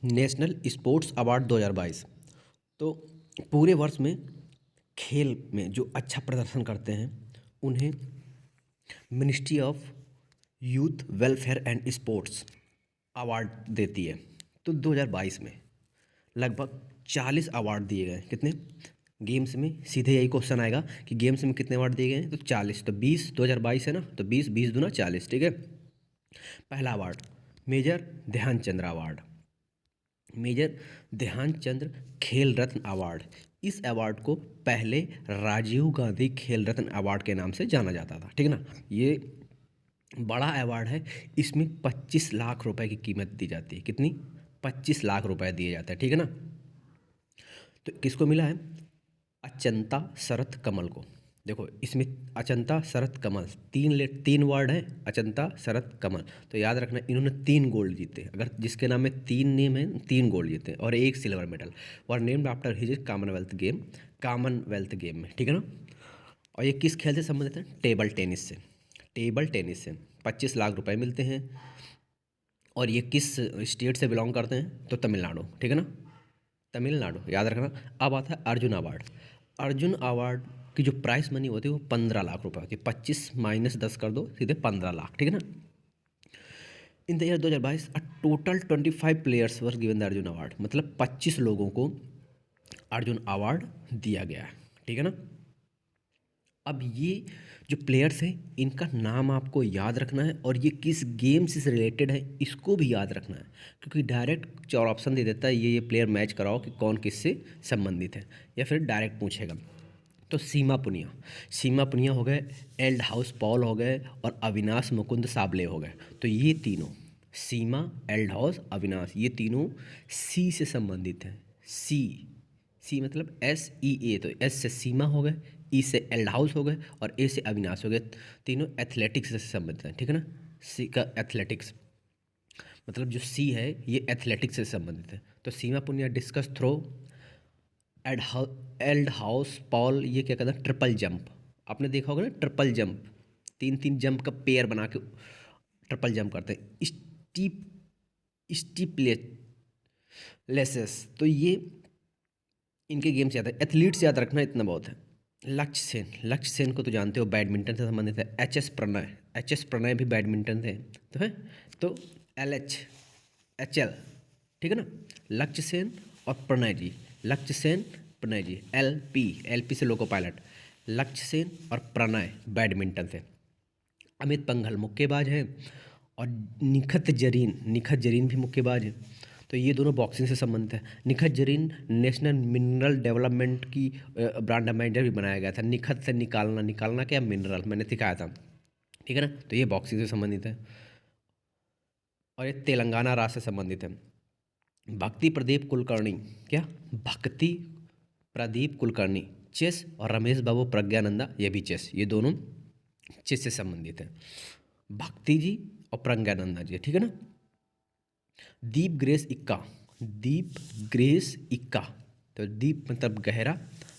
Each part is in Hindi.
National sports award 2022। तो पूरे वर्ष में खेल में जो अच्छा प्रदर्शन करते हैं उन्हें ministry of youth welfare and sports award देती है। तो 2022 में लगभग 40 अवार्ड दिए गए। कितने? गेम्स में सीधे यही क्वेश्चन आएगा कि गेम्स में कितने अवार्ड दिए गए हैं, तो 40। तो 20 2022 है ना, तो 20 20 दूना 40। ठीक है। पहला award major Dhyanchandra award, major Dhyanchandra Khel Ratna award. इस अवार्ड को पहले राजीव गांधी खेल रत्न अवार्ड के नाम से जाना जाता था। ठीक है ना। ये बड़ा अवार्ड है, इसमें 25 लाख रुपए की कीमत दी जाती है। कितनी? 25 लाख रुपए दिए जाते हैं। ठीक है ना। तो किसको मिला है? अचंता शरत कमल को। देखो इसमें अचंता शरत कमल, तीन वर्ड है, अचंता शरत कमल। तो याद रखना इन्होंने 3 गोल्ड जीते। अगर जिसके नाम में 3 नेम है, 3 गोल्ड जीते और 1 सिल्वर मेडल। और named after his Commonwealth game में। ठीक है ना। और ये किस खेल से संबंधित है? टेबल टेनिस से। टेबल टेनिस से 25 लाख रुपए मिलते हैं। और ये किस स्टेट से बिलोंग करते हैं? तो तमिलनाडु। ठीक है ना। तमिलनाडु, याद रखना। अब आता है अर्जुन अवार्ड। अर्जुन अवार्ड की जो प्राइस मनी होती है वो 15 लाख रुपए होती है। 25 माइनस 10 कर दो, सीधे 15 लाख। ठीक है ना। In the year 2022 a total 25 players were given the Arjun award. मतलब 25 लोगों को अर्जुन अवार्ड दिया गया है। ठीक है ना। अब ये जो प्लेयर्स हैं इनका नाम आपको याद रखना है और ये किस गेम से रिलेटेड है इसको भी याद रखना है, क्योंकि डायरेक्ट 4 ऑप्शन दे देता है, ये प्लेयर मैच कराओ कि कौन किससे संबंधित है, या फिर डायरेक्ट पूछेगा। तो सीमा पुनिया, सीमा पुनिया हो गए, एल्ड हाउस पॉल हो गए और अविनाश मुकुंद साबले हो गए। तो ये तीनों, सीमा, एल्ड हाउस, अविनाश, ये तीनों सी से संबंधित हैं। सी, सी मतलब SEA। तो एस से सीमा हो गए, ई से एल्ड हाउस हो गए और ए से अविनाश हो गए। तीनों एथलेटिक्स से संबंधित हैं। ठीक है ना। सी का एथलेटिक्स मतलब जो सी है ये एथलेटिक्स से संबंधित है। तो सीमा पुनिया डिस्कस थ्रो, एल्ड हाउस पॉल ये क्या कहते हैं? Triple jump. आपने देखा होगा ना, ट्रिपल जंप, 3 3 जंप का पेयर बना के ट्रिपल जंप करते हैं। स्टीप स्टीपलेसेस, तो ये इनके गेम्स याद है। एथलीट्स याद रखना, इतना बहुत है। लक्ष्य सेन, लक्ष्य सेन को तो जानते हो, बैडमिंटन से संबंधित है। एच एस प्रणय भी बैडमिंटन से तो है। तो HL, ठीक है ना। लक्ष्य सेन और प्रणय जी, लक्ष्य सेन प्रणय जी। LP से लोको पायलट, लक्ष्य सेन और प्रणय बैडमिंटन से। अमित पंघल मुक्केबाज हैं और निखत जरीन भी मुक्केबाज है। तो ये दोनों बॉक्सिंग से संबंधित है। Nikhat Zareen national mineral development की ब्रांड एम्बेसडर भी बनाया गया था। निखत से निकालना क्या? मिनरल, मैंने सिखाया था। ठीक है ना। तो ये बॉक्सिंग से संबंधित है और ये तेलंगाना राज्य से संबंधित है। भक्ति प्रदीप कुलकर्णी, क्या? भक्ति प्रदीप कुलकर्णी चेस, और रमेश बाबू प्रज्ञानंदा ये भी चेस। ये दोनों चेस से संबंधित है। भक्ति जी और प्रज्ञानंदा जी। ठीक है ना। दीप ग्रेस इक्का, दीप ग्रेस इक्का। तो दीप मतलब गहरा,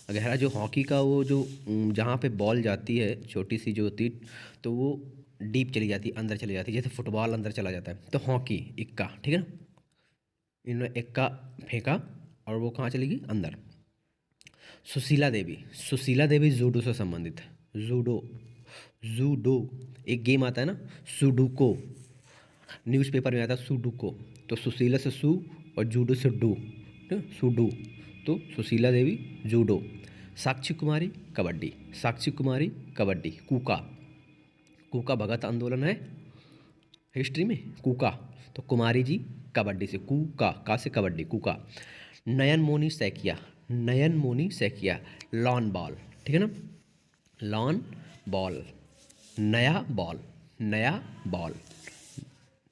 गहरा जो हॉकी का वो जो जहाँ पे बॉल जाती है छोटी सी जो होती, तो वो डीप चली जाती है, अंदर चली जाती है, जैसे फुटबॉल अंदर चला जाता है। तो हॉकी इक्का। ठीक है ना। इन्होंने इक्का फेंका और वो कहाँ चली गई? अंदर। सुशीला देवी जूडो से संबंधित है। जूडो, जूडो एक गेम आता है ना, सुडुको, न्यूज़पेपर में आता है सुडुको। तो सुशीला से सु और जूडो से डू, ठीक है? सुडू। तो सुशीला देवी जूडो। साक्षी कुमारी कबड्डी, साक्षी कुमारी कबड्डी। कूका, कूका भगत आंदोलन है हिस्ट्री में, कूका। तो कुमारी जी कबड्डी से, कूका का से कबड्डी, कूका। नयन मोनी सैकिया, नयन मोनी सैकिया लॉन बॉल। ठीक है ना। लॉन बॉल, नया बॉल, नया बॉल।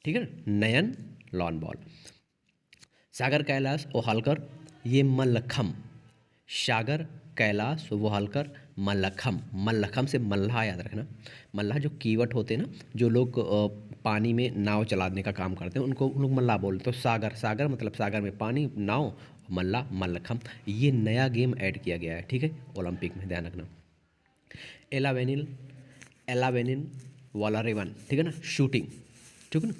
ठीक है ना। नयन लॉन बॉल। सागर कैलाश ओहालकर ये मल्लखम, सागर कैलाश वोहालकर मल्लखम। मल्लखम से मल्लाह याद रखना। मल्लाह जो कीवट होते हैं ना, जो लोग पानी में नाव चलाने का काम करते हैं, उनको उन लोग मल्लाह बोलते हैं। तो सागर, सागर मतलब सागर में पानी, नाव, मल्लाह मल्लखम। ये नया गेम ऐड किया गया है। ठीक है, ओलंपिक में, ध्यान रखना। एलावेनिल, एलावेनिन वाला रेवन, ठीक है ना, शूटिंग। ठीक है ना।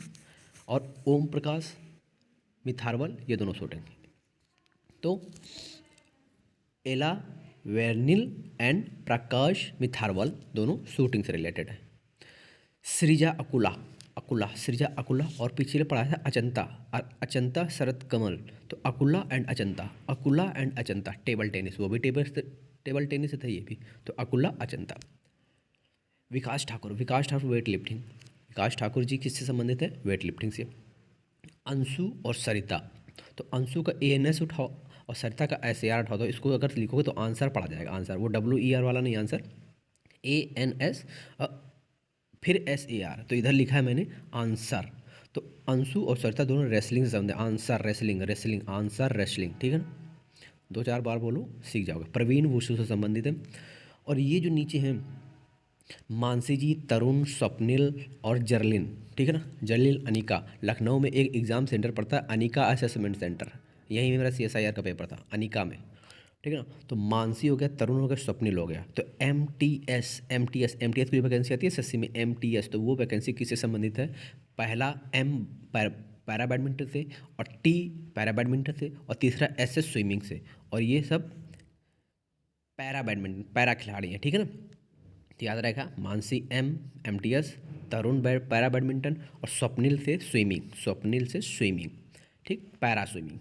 और ओम प्रकाश मिथारवल, ये दोनों शूटिंग। तो एला वेर्निल एंड प्रकाश मिथारवल दोनों शूटिंग से रिलेटेड है। सृजा अकुला, सृजा अकुला, और पिछले पढ़ा था अचंता, अचंता शरद कमल। तो Akula and Achanta table tennis, वो भी टेबल टेनिस से था ये भी। तो अकुला अचंता। विकास ठाकुर वेट लिफ्टिंग। विकास ठाकुर जी किससे संबंधित है? वेट लिफ्टिंग से। अंशु और सरिता, तो अंशु का ANS उठाओ और सरिता का SAR उठाओ, तो इसको अगर लिखोगे तो आंसर पड़ा जाएगा। आंसर वो WER वाला नहीं, आंसर ANS फिर SAR। तो इधर लिखा है मैंने आंसर। तो अंशु और सरिता दोनों रेसलिंग से संबंधित, आंसर रेसलिंग, आंसर रेसलिंग, ठीक है ना। 2-4 बार बोलो सीख जाओगे। प्रवीण वुशु से संबंधित है। और ये जो नीचे हैं मानसी जी, तरुण, स्वप्निल और जर्लिन, ठीक है ना। जर्लिन अनिका, लखनऊ में एक एग्ज़ाम सेंटर पड़ता है अनिका असेसमेंट सेंटर, यहीं में मेरा CSIR का पेपर था, अनिका में, ठीक है ना। तो मानसी हो गया, तरुण हो गया, स्वप्निल हो गया। तो MTS की वैकेंसी आती है SSC में, MTS, तो वो वैकेंसी किससे संबंधित है? पहला M पैरा बैडमिंटन से, और T पैरा बैडमिंटन से, और तीसरा SS स्विमिंग से। और ये सब पैरा खिलाड़ी हैं, ठीक है ना। तो याद रहेगा, मानसी MTS, तरुण पैरा बैडमिंटन, और स्वप्निल से स्विमिंग, ठीक, पैरा स्विमिंग।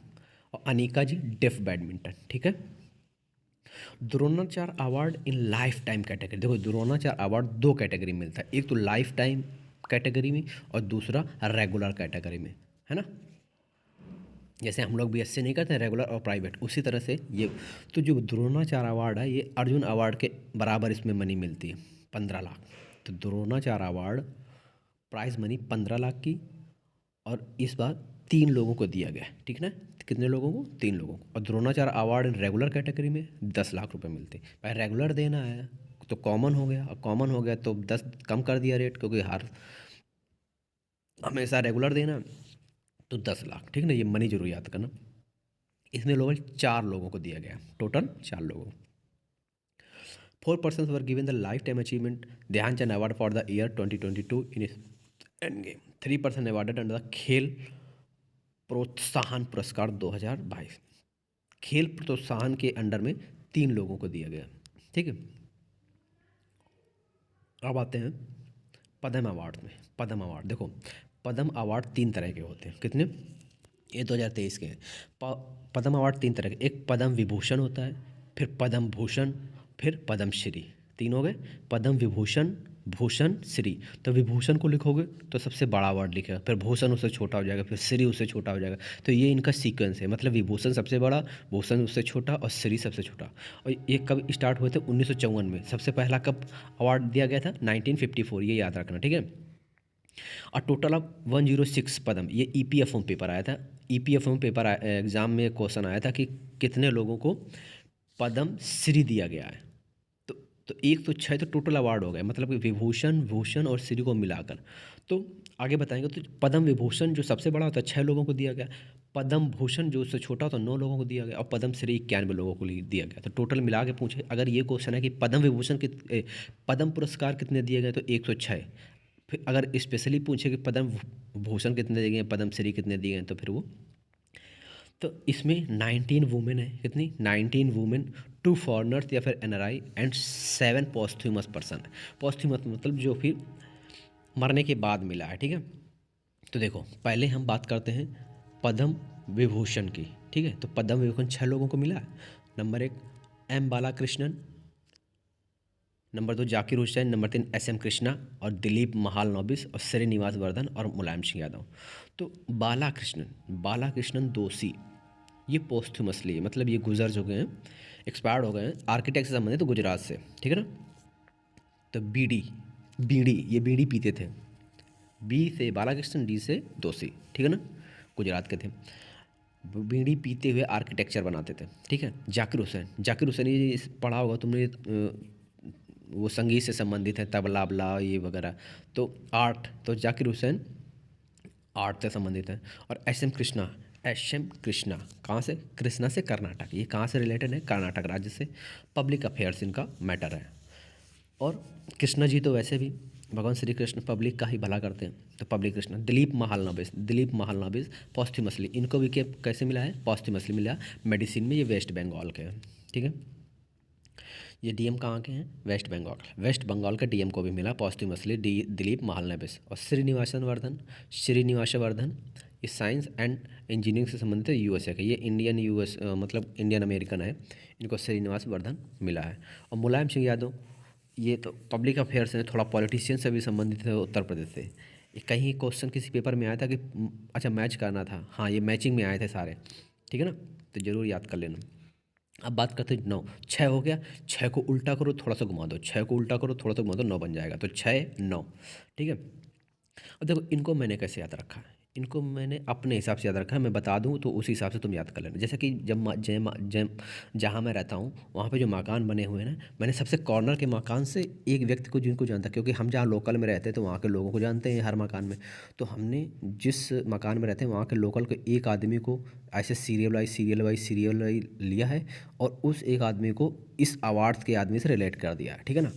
और अनिका जी डेफ बैडमिंटन, ठीक है। Dronacharya award in life time category, देखो द्रोणाचार्य अवार्ड 2 कैटेगरी में मिलता है, एक तो लाइफ टाइम कैटेगरी में और दूसरा रेगुलर कैटेगरी में, है ना। जैसे हम लोग BSc नहीं करते हैं रेगुलर और प्राइवेट, उसी तरह से ये। तो जो द्रोणाचार्य अवार्ड है ये अर्जुन अवार्ड के बराबर इसमें मनी मिलती है, 15 लाख। तो Dronacharya award prize money 15 lakh की, और इस बार 3 लोगों को दिया गया है, ठीक ना। कितने लोगों को? 3 लोगों को। और द्रोणाचार्य अवार्ड रेगुलर कैटेगरी में 10 लाख रुपए मिलते हैं। भाई रेगुलर देना है तो कॉमन हो गया, और कॉमन हो गया तो 10 कम कर दिया रेट, क्योंकि हर हमेशा रेगुलर देना, तो 10 लाख, ठीक ना। ये मनी जरूर याद करना। इसमें लोग 4 लोगों को दिया गया, टोटल 4 लोगों। 4 persons were given the lifetime achievement Dhyanchand award for the year 2022 in and game. 3 person awarded under the Khel Protsahan पुरस्कार 2022। खेल प्रोत्साहन के अंडर में 3 लोगों को दिया गया, ठीक है। अब आते हैं पद्म अवार्ड में। पद्म अवार्ड देखो, पद्म अवार्ड 3 तरह के होते हैं, कितने? ये 2023 के हैं। पद्म अवार्ड 3 तरह के, एक पद्म विभूषण होता है, फिर पद्म भूषण, फिर पद्मश्री। 3 हो गए, पद्म विभूषण, भूषण, श्री। तो विभूषण को लिखोगे तो सबसे बड़ा अवार्ड लिखेगा, फिर भूषण उससे छोटा हो जाएगा, फिर श्री उससे छोटा हो जाएगा। तो ये इनका सीक्वेंस है, मतलब विभूषण सबसे बड़ा, भूषण उससे छोटा, और श्री सबसे छोटा। और ये कब स्टार्ट हुए थे? 1954 में। सबसे पहला कब अवार्ड दिया गया था? 1954, ये याद रखना, ठीक है। और टोटल ऑफ 106 पद्म, ये EPFM पेपर आया था। EPFM पेपर एग्ज़ाम में क्वेश्चन आया था कि कितने लोगों को पद्म श्री दिया गया है। तो 106 तो टोटल अवार्ड हो गए, मतलब कि विभूषण, भूषण और श्री को मिलाकर। तो आगे बताएंगे। तो पद्म विभूषण जो सबसे बड़ा होता है 6 लोगों को दिया गया, पद्म भूषण जो उससे छोटा होता है 9 लोगों को दिया गया, और पद्म श्री 91 लोगों को दिया गया। तो टोटल मिला के पूछे, अगर ये क्वेश्चन है कि पद्म विभूषण पद्म पुरस्कार कितने दिए गए, तो 106। फिर अगर स्पेशली पूछे कि पद्म भूषण कितने दिए गए, पद्म श्री कितने दिए गए, तो फिर वो, तो इसमें 19 वुमेन है, कितनी? 19 वुमेन, 2 फॉरनर्स या फिर NRI, एंड 7 पॉस्थ्यूमस पर्सन। पॉस्थ्यूमस मतलब जो फिर मरने के बाद मिला है, ठीक है। तो देखो पहले हम बात करते हैं पद्म विभूषण की, ठीक है। तो पद्म विभूषण 6 लोगों को मिला है। Number 1 M Balakrishnan, number 2 Zakir Hussain, number 3 SM Krishna, और दिलीप महालनोबिस, और श्रीनिवास वर्धन, और मुलायम सिंह यादव। तो बालाकृष्णन दोषी, ये पोस्टह्यूमसली है, मतलब ये गुजर चुके हैं, एक्सपायर्ड हो गए हैं, आर्किटेक्ट से संबंधित, तो गुजरात से, ठीक है ना। तो बीड़ी, ये बीड़ी पीते थे। B से बालाकृष्णन, D से दोषी, ठीक है ना, गुजरात के थे। बीड़ी पीते हुए आर्किटेक्चर बनाते थे, ठीक है। जाकिर हुसैन ये पढ़ा होगा तुमने, वो संगीत से संबंधित है, तबला बला ये वगैरह। तो आर्ट, तो जाकिर हुसैन आर्ट से संबंधित है। और SM कृष्णा कहाँ से? कृष्णा से, कर्नाटक। ये कहाँ से रिलेटेड है? कर्नाटक राज्य से। पब्लिक अफेयर्स इनका मैटर है। और कृष्णा जी तो वैसे भी भगवान श्री कृष्ण पब्लिक का ही भला करते हैं, तो पब्लिक कृष्ण। दिलीप महालनोबिस पॉस्थमसली, इनको भी कैसे मिला है? पॉस्थमसली मिला मेडिसिन में। ये वेस्ट बंगाल के हैं, ठीक है। ये डीएम कहाँ के हैं? वेस्ट बंगाल के डीएम को भी मिला पॉस्थमसली दिलीप महालनोबिस। और श्रीनिवास वर्धन ये साइंस एंड इंजीनियरिंग से संबंधित है, यूएसए के। ये मतलब इंडियन अमेरिकन है, इनको श्रीनिवास वर्धन मिला है। और मुलायम सिंह यादव, ये तो पब्लिक अफेयर्स हैं, थोड़ा पॉलिटिशियन से भी संबंधित है, उत्तर प्रदेश से। ये कहीं क्वेश्चन किसी पेपर में आया था कि अच्छा मैच करना था, हाँ ये मैचिंग में आए थे सारे, ठीक है ना, तो ज़रूर याद कर लेना। अब बात करते हैं 9, 6 हो गया, 6 को उल्टा करो थोड़ा सा घुमा दो, 6 को उल्टा करो थोड़ा सा घुमा दो, 9 बन जाएगा, तो 6 9, ठीक है। अब देखो इनको मैंने कैसे याद रखा है, इनको मैंने अपने हिसाब से याद रखा है, मैं बता दूं तो उसी हिसाब से तुम याद कर लेना। जैसे कि जहाँ मैं रहता हूँ वहाँ पे जो मकान बने हुए हैं ना, मैंने सबसे कॉर्नर के मकान से एक व्यक्ति को जिनको जानता, क्योंकि हम जहाँ लोकल में रहते हैं तो वहाँ के लोगों को जानते हैं हर मकान में, तो हमने जिस मकान में रहते हैं वहाँ के लोकल के एक आदमी को ऐसे सीरियल वाइज लिया है, और उस एक आदमी को इस अवार्ड के आदमी से रिलेट कर दिया है, ठीक है ना।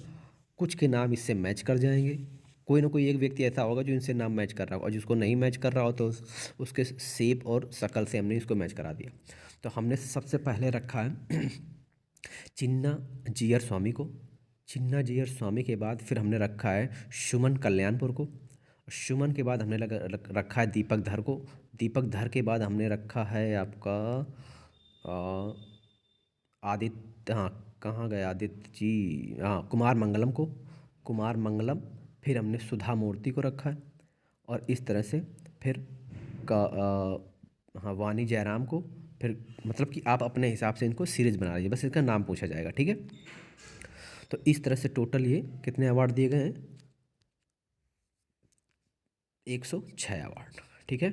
कुछ के नाम इससे मैच कर जाएंगे, कोई ना कोई एक व्यक्ति ऐसा होगा जो इनसे नाम मैच कर रहा हो, और जिसको नहीं मैच कर रहा हो तो उसके शेप और शक्ल से हमने इसको मैच करा दिया। तो हमने सबसे पहले रखा है चिन्ना जियर स्वामी को। चिन्ना जियर स्वामी के बाद फिर हमने रखा है सुमन कल्याणपुर को। सुमन के बाद हमने रखा है दीपक धर को। दीपक धर के बाद हमने रखा है आपका आदित्य, हाँ कहाँ गए आदित्य जी, हाँ कुमार मंगलम को। कुमार मंगलम, फिर हमने सुधा मूर्ति को रखा है, और इस तरह से फिर का हाँ वानी जयराम को। फिर मतलब कि आप अपने हिसाब से इनको सीरीज बना लीजिए, बस इसका नाम पूछा जाएगा, ठीक है। तो इस तरह से टोटल ये कितने अवार्ड दिए गए हैं? 106 अवार्ड, ठीक है।